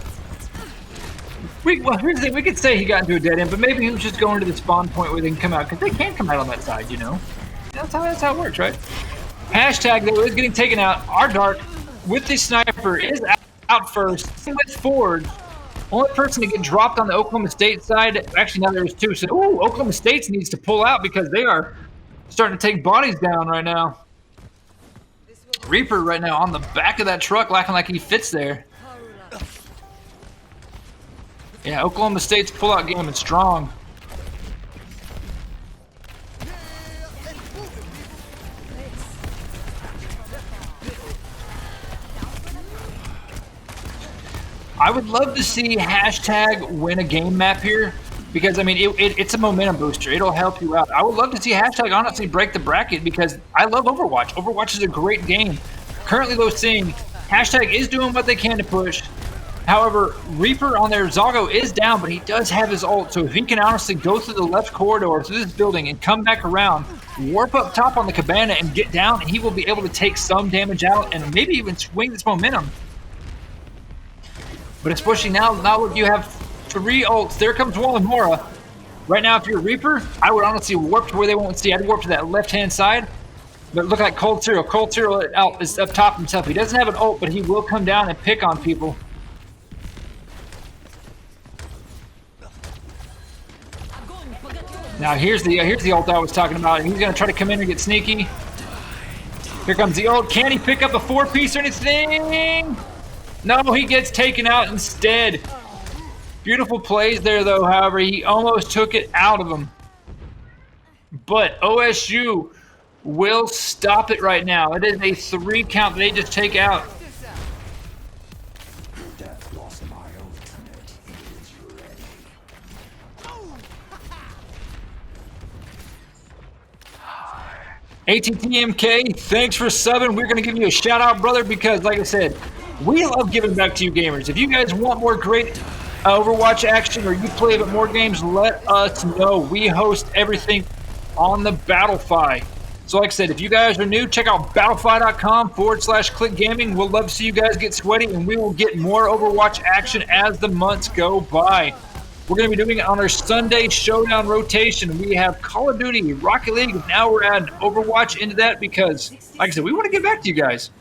Well, here's the thing. We could say he got into a dead end, but maybe he was just going to the spawn point where they can come out, because they can come out on that side, you know? That's how it works, right? Hashtag, though, is getting taken out. Our Dark, with the sniper, is out first. With Ford, only person to get dropped on the Oklahoma State side. Actually, now there's two. So, Oklahoma State needs to pull out because they are starting to take bodies down right now. Reaper right now on the back of that truck, acting like he fits there. Yeah, Oklahoma State's pullout game is strong. I would love to see hashtag win a game map here because, I mean, it's a momentum booster. It'll help you out. I would love to see hashtag honestly break the bracket because I love Overwatch. Overwatch is a great game. Currently, though, seeing hashtag is doing what they can to push. However, Reaper on their Zago is down, but he does have his ult. So if he can honestly go through the left corridor through this building and come back around, warp up top on the cabana and get down, and he will be able to take some damage out and maybe even swing this momentum. But especially now look, you have 3 ults. There comes one with Mora. Right now, if you're a Reaper, I would honestly warp to where they won't see. I'd warp to that left-hand side. But look like Cold Cereal. Cold Cereal out is up top himself. He doesn't have an ult, but he will come down and pick on people. Now here's the ult I was talking about. He's gonna try to come in and get sneaky. Here comes the ult. Can he pick up a 4-piece or anything? No, he gets taken out instead. Beautiful plays there, though. However, he almost took it out of him. But OSU will stop it right now. It is a 3 count that they just take out. Death lost my ultimate is ready. ATTMK, thanks for subbing. We're going to give you a shout out, brother, because like I said, we love giving back to you gamers. If you guys want more great Overwatch action or you play a bit more games, let us know. We host everything on the Battlefy. So like I said, if you guys are new, check out battlefy.com/clickgaming. We'll love to see you guys get sweaty, and we will get more Overwatch action as the months go by. We're going to be doing it on our Sunday Showdown rotation. We have Call of Duty, Rocket League, and now we're adding Overwatch into that because, like I said, we want to get back to you guys.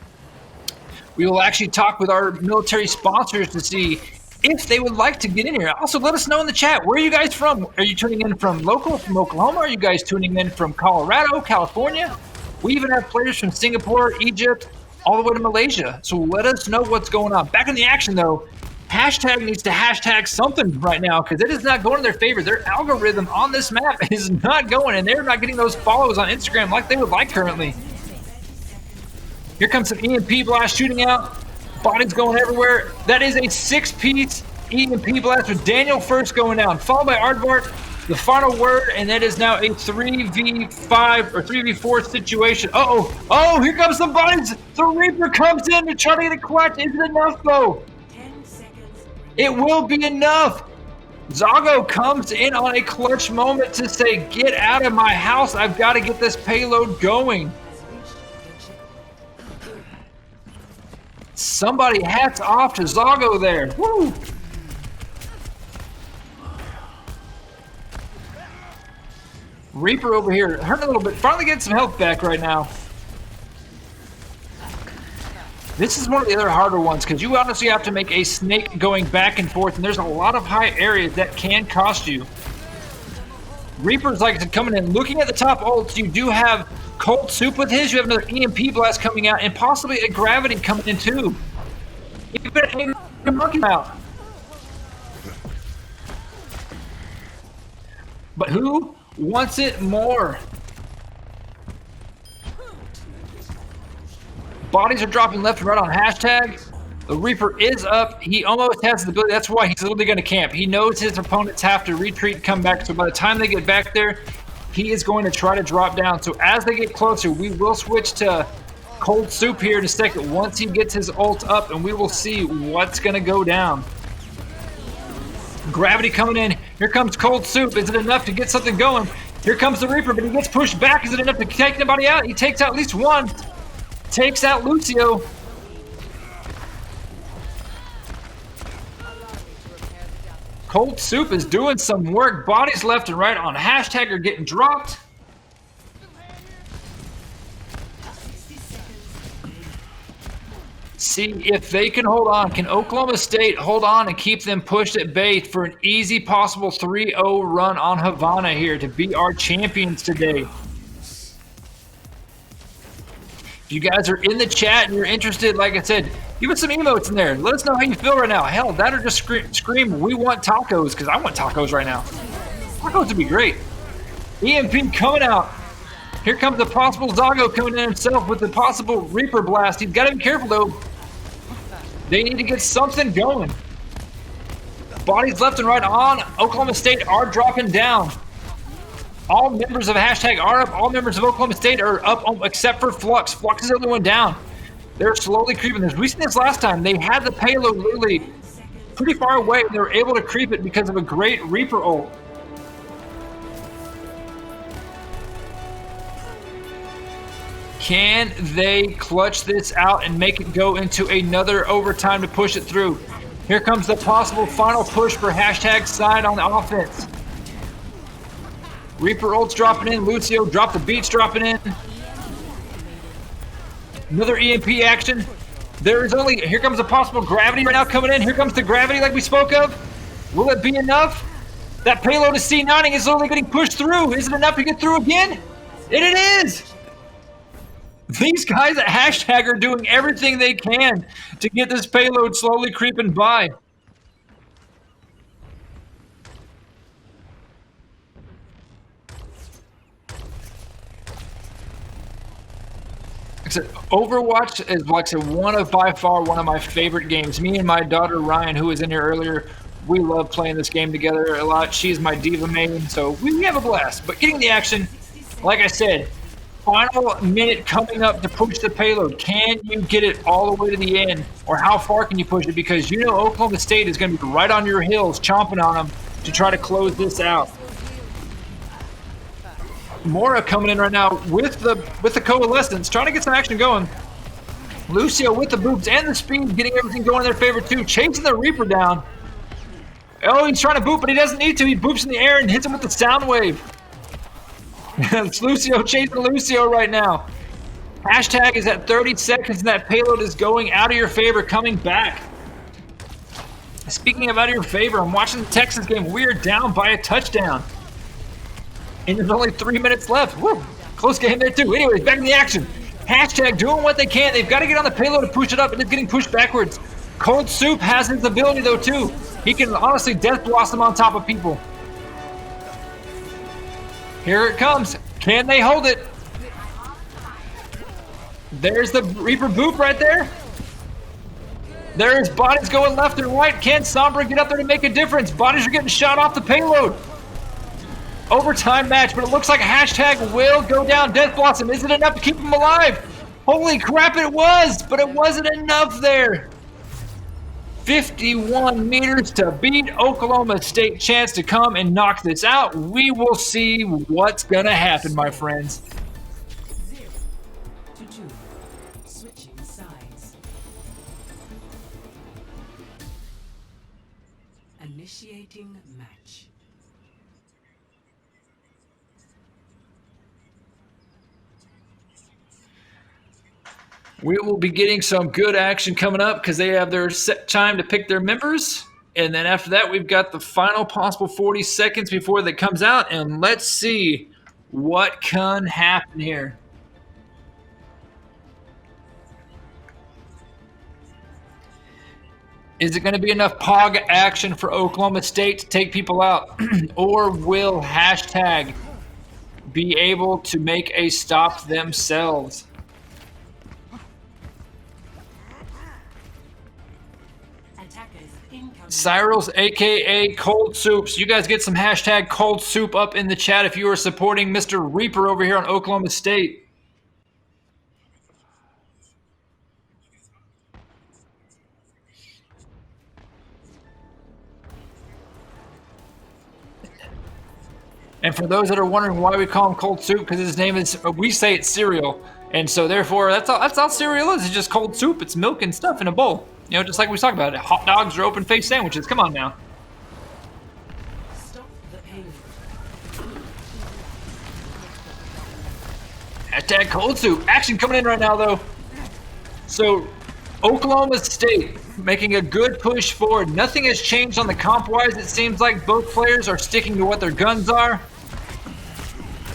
We will actually talk with our military sponsors to see if they would like to get in here. Also, let us know in the chat, where are you guys from? Are you tuning in from local, from Oklahoma? Are you guys tuning in from Colorado, California? We even have players from Singapore, Egypt, all the way to Malaysia. So let us know what's going on. Back in the action, though, hashtag needs to hashtag something right now because it is not going in their favor. Their algorithm on this map is not going, and they're not getting those follows on Instagram like they would like currently. Here comes some EMP blast shooting out. Bodies going everywhere. That is a 6-piece EMP blast with Daniel first going down, followed by Aardvark, the final word, and that is now a 3v5 or 3v4 situation. Oh, here comes some bodies. The Reaper comes in to try to get a clutch. Is it enough, though? 10 seconds. It will be enough. Zago comes in on a clutch moment to say, get out of my house. I've got to get this payload going. Somebody hats off to Zago there. Woo! Reaper over here, hurting a little bit. Finally getting some health back right now. This is one of the other harder ones because you honestly have to make a snake going back and forth, and there's a lot of high areas that can cost you. Reaper's like I said, coming in. Looking at the top ults, you do have Cold Soup with his. You have another EMP blast coming out, and possibly a Gravity coming in too. You better hang the monkey out. But who wants it more? Bodies are dropping left and right on hashtag. The Reaper is up. He almost has the ability. That's why he's literally going to camp. He knows his opponents have to retreat and come back. So by the time they get back there, he is going to try to drop down. So as they get closer, we will switch to Cold Soup here in a second once he gets his ult up, and we will see what's going to go down. Gravity coming in. Here comes Cold Soup. Is it enough to get something going? Here comes the Reaper, but he gets pushed back. Is it enough to take anybody out? He takes out at least one. Takes out Lucio. Cold Soup is doing some work. Bodies left and right on hashtag are getting dropped. See if they can hold on. Can Oklahoma State hold on and keep them pushed at bay for an easy possible 3-0 run on Havana here to be our champions today? If you guys are in the chat and you're interested, like I said, give us some emotes in there. Let us know how you feel right now. Hell, that or just scream, we want tacos, because I want tacos right now. Tacos would be great. EMP coming out. Here comes the possible Zago coming in himself with the possible Reaper Blast. He's got to be careful, though. They need to get something going. Bodies left and right on. Oklahoma State are dropping down. All members of hashtag are up. All members of Oklahoma State are up except for Flux. Flux is the only one down. They're slowly creeping this. We seen this last time. They had the payload literally pretty far away. They were able to creep it because of a great Reaper ult. Can they clutch this out and make it go into another overtime to push it through? Here comes the possible final push for hashtag side on the offense. Reaper ult's dropping in. Lucio drop the beats dropping in. Another EMP action. There is only, here comes a possible gravity right now coming in. Here comes the gravity like we spoke of. Will it be enough? That payload is C9ing. It's only getting pushed through. Is it enough to get through again? And it is. These guys at hashtag are doing everything they can to get this payload slowly creeping by. Overwatch is, like I said, by far one of my favorite games. Me and my daughter Ryan, who was in here earlier, we love playing this game together a lot. She's my diva main, so we have a blast. But getting the action, like I said, final minute coming up to push the payload. Can you get it all the way to the end? Or how far can you push it? Because you know Oklahoma State is going to be right on your heels, chomping on them to try to close this out. Mora coming in right now with the coalescence, trying to get some action going. Lucio with the boops and the speed, getting everything going in their favor too. Chasing the Reaper down. Oh, he's trying to boop, but he doesn't need to. He boops in the air and hits him with the sound wave. It's Lucio chasing Lucio right now. Hashtag is at 30 seconds and that payload is going out of your favor, coming back. Speaking of out of your favor, I'm watching the Texas game. We are down by a touchdown. And there's only 3 minutes left. Woo! Close game there too. Anyways, back in the action. Hashtag doing what they can. They've got to get on the payload and push it up, and it's getting pushed backwards. Cold Soup has his ability though too. He can honestly death blossom on top of people. Here it comes. Can they hold it? There's the Reaper boop right there. There's bodies going left and right. Can Sombra get up there to make a difference? Bodies are getting shot off the payload. Overtime match, but it looks like hashtag will go down. Death Blossom, is it enough to keep him alive? Holy crap, it was, but it wasn't enough there. 51 meters to beat Oklahoma State. Chance to come and knock this out. We will see what's gonna happen, my friends. 0-2. Switching sides. Initiating match. We will be getting some good action coming up because they have their set time to pick their members. And then after that, we've got the final possible 40 seconds before that comes out. And let's see what can happen here. Is it going to be enough POG action for Oklahoma State to take people out? Or will hashtag be able to make a stop themselves? Cyrils, aka Cold Soups. You guys get some hashtag Cold Soup up in the chat if you are supporting Mr. Reaper over here on Oklahoma State. And for those that are wondering why we call him Cold Soup, because his name is, we say it's cereal. And so therefore, that's all cereal is. It's just cold soup. It's milk and stuff in a bowl. You know, just like we talked about it. Hot dogs or open-faced sandwiches. Come on now. Hashtag cold soup. Action coming in right now, though. So, Oklahoma State making a good push forward. Nothing has changed on the comp-wise. It seems like both players are sticking to what their guns are.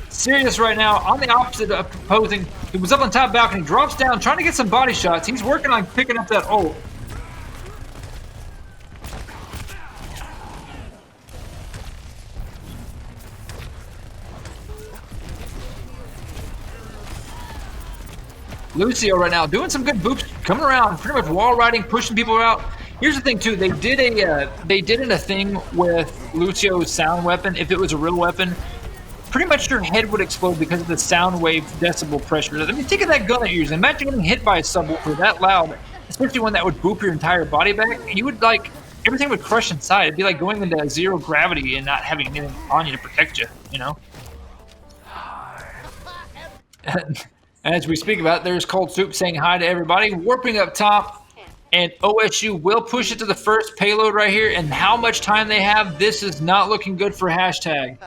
Sirius right now on the opposite of opposing. He was up on top balcony, drops down, trying to get some body shots. He's working on picking up that ult. Lucio right now doing some good boops, coming around, pretty much wall riding, pushing people out. Here's the thing too, they did a thing with Lucio's sound weapon. If it was a real weapon, pretty much your head would explode because of the sound wave decibel pressure. I mean, think of that gun that you're using. Imagine getting hit by a subwoofer that loud, especially one that would boop your entire body back. You would like, everything would crush inside. It'd be like going into zero gravity and not having anything on you to protect you, you know? As we speak about, there's Cold Soup saying hi to everybody, warping up top, and OSU will push it to the first payload right here, and how much time they have, this is not looking good for hashtag.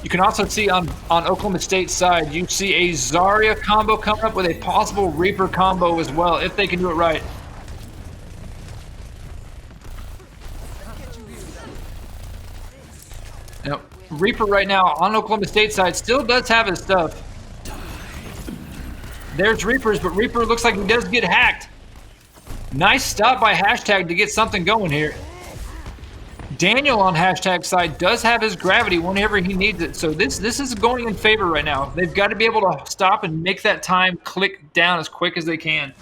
You can also see on Oklahoma State's side, you see a Zarya combo coming up with a possible Reaper combo as well, if they can do it right. Now, Reaper right now on Oklahoma State side still does have his stuff. There's Reapers, but Reaper looks like he does get hacked. Nice stop by hashtag to get something going here. Daniel on hashtag side does have his gravity whenever he needs it, so this is going in favor right now. They've got to be able to stop and make that time click down as quick as they can.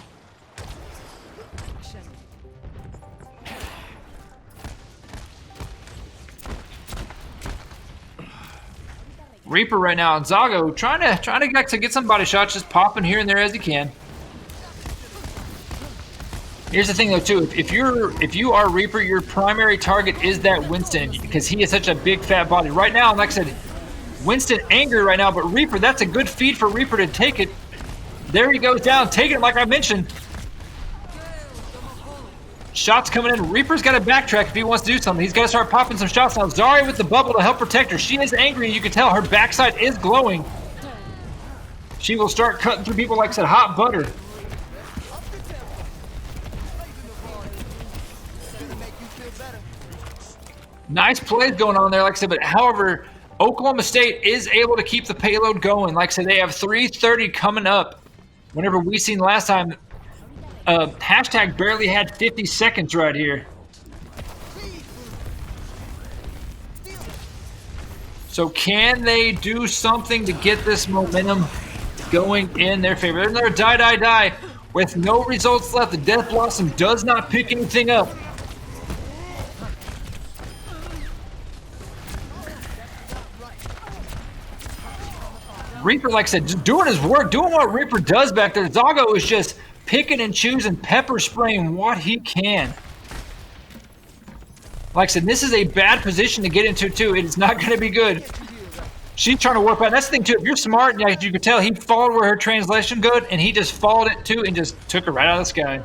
Reaper right now on Zago trying to get some body shots, just popping here and there as he can. Here's the thing though too, if you are Reaper, your primary target is that Winston because he is such a big fat body. Right now, like I said, Winston angry right now, but Reaper, that's a good feed for Reaper to take it. There he goes down, taking it like I mentioned. Shots coming in. Reaper's got to backtrack if he wants to do something. He's got to start popping some shots now. Zarya with the bubble to help protect her. She is angry. You can tell her backside is glowing. She will start cutting through people like I said, hot butter. Nice plays going on there, like I said, but however, Oklahoma State is able to keep the payload going. Like I said, they have 3:30 coming up. Whenever we seen last time, hashtag barely had 50 seconds right here. So can they do something to get this momentum going in their favor? There's another die with no results left. The Death Blossom does not pick anything up. Reaper, like I said, just doing his work, doing what Reaper does back there. Zago is just picking and choosing, pepper spraying what he can. Like I said, this is a bad position to get into too. It is not going to be good. She's trying to warp out. That's the thing too. If you're smart, as you can tell, he followed where her translation good, and he just followed it too and just took her right out of the sky.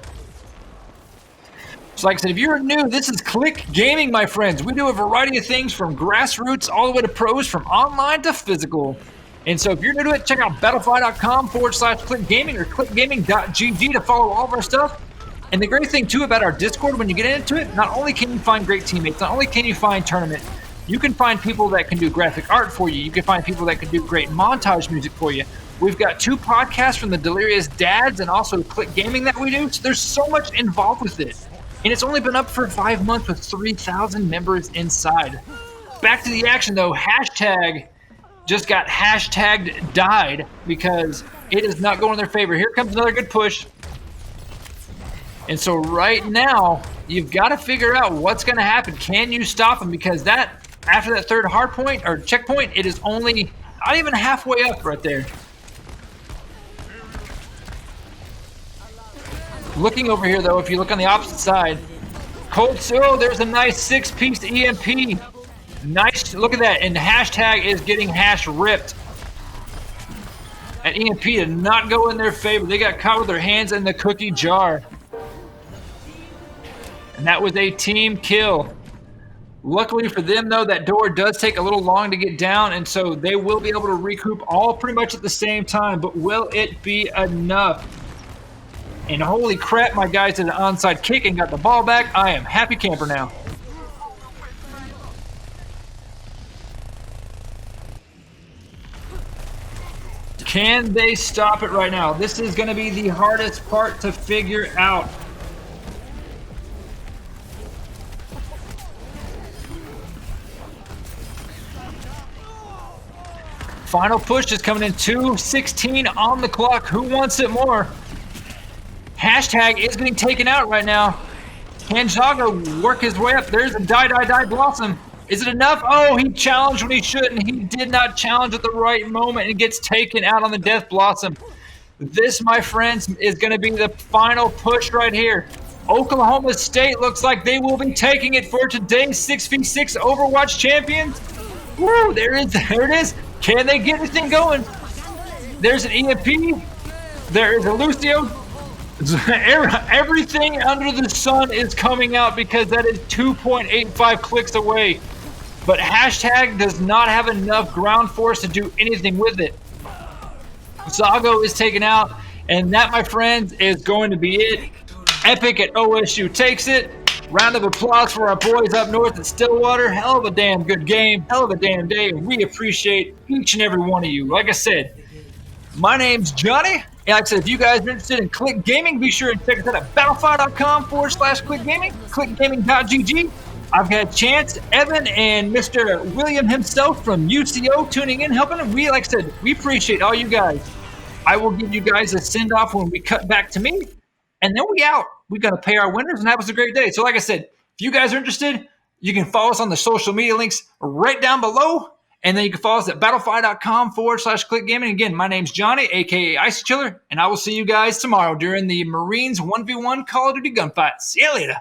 So like I said, if you're new, this is Click Gaming, my friends. We do a variety of things from grassroots all the way to pros, from online to physical. And so if you're new to it, check out battlefy.com/clickgaming or clickgaming.gg to follow all of our stuff. And the great thing too about our Discord, when you get into it, not only can you find great teammates, not only can you find tournament, you can find people that can do graphic art for you. You can find people that can do great montage music for you. We've got 2 podcasts from the Delirious Dads and also Click Gaming that we do. So there's so much involved with it. And it's only been up for 5 months with 3,000 members inside. Back to the action though, hashtag just got hashtagged died because it is not going in their favor. Here comes another good push. And so right now, you've got to figure out what's going to happen. Can you stop them? Because that, after that third hard point or checkpoint, it is only not even halfway up right there. Looking over here though, if you look on the opposite side, Cold Seal, there's a nice 6-piece EMP. Nice, look at that, and hashtag is getting hash ripped. That EMP did not go in their favor. They got caught with their hands in the cookie jar. And that was a team kill. Luckily for them, though, that door does take a little long to get down, and so they will be able to recoup all pretty much at the same time. But will it be enough? And holy crap, my guys did an onside kick and got the ball back. I am happy camper now. Can they stop it right now? This is going to be the hardest part to figure out. Final push is coming in 2:16 on the clock. Who wants it more? Hashtag is getting taken out right now. Can Zago work his way up? There's a die Blossom. Is it enough? Oh, he challenged when he shouldn't. He did not challenge at the right moment and gets taken out on the Death Blossom. This, my friends, is going to be the final push right here. Oklahoma State looks like they will be taking it for today's 6v6 Overwatch champions. Woo, there it is. Can they get this thing going? There's an EMP. There is a Lucio. Everything under the sun is coming out because that is 2.85 clicks away. But hashtag does not have enough ground force to do anything with it. Zago is taken out, and that, my friends, is going to be it. Epic at OSU takes it. Round of applause for our boys up north at Stillwater. Hell of a damn good game. Hell of a damn day, and we appreciate each and every one of you. Like I said, my name's Johnny. And like I said, if you guys are interested in Click Gaming, be sure and check us out at battlefy.com/clickgaming, clickgaming.gg. I've had Chance, Evan, and Mr. William himself from UCO tuning in, helping. We, like I said, we appreciate all you guys. I will give you guys a send-off when we cut back to me, and then we out. We're going to pay our winners and have us a great day. So like I said, if you guys are interested, you can follow us on the social media links right down below. And then you can follow us at battlefy.com/clickgaming. Again, my name's Johnny, a.k.a. Icy Chiller, and I will see you guys tomorrow during the Marines 1v1 Call of Duty gunfight. See you later.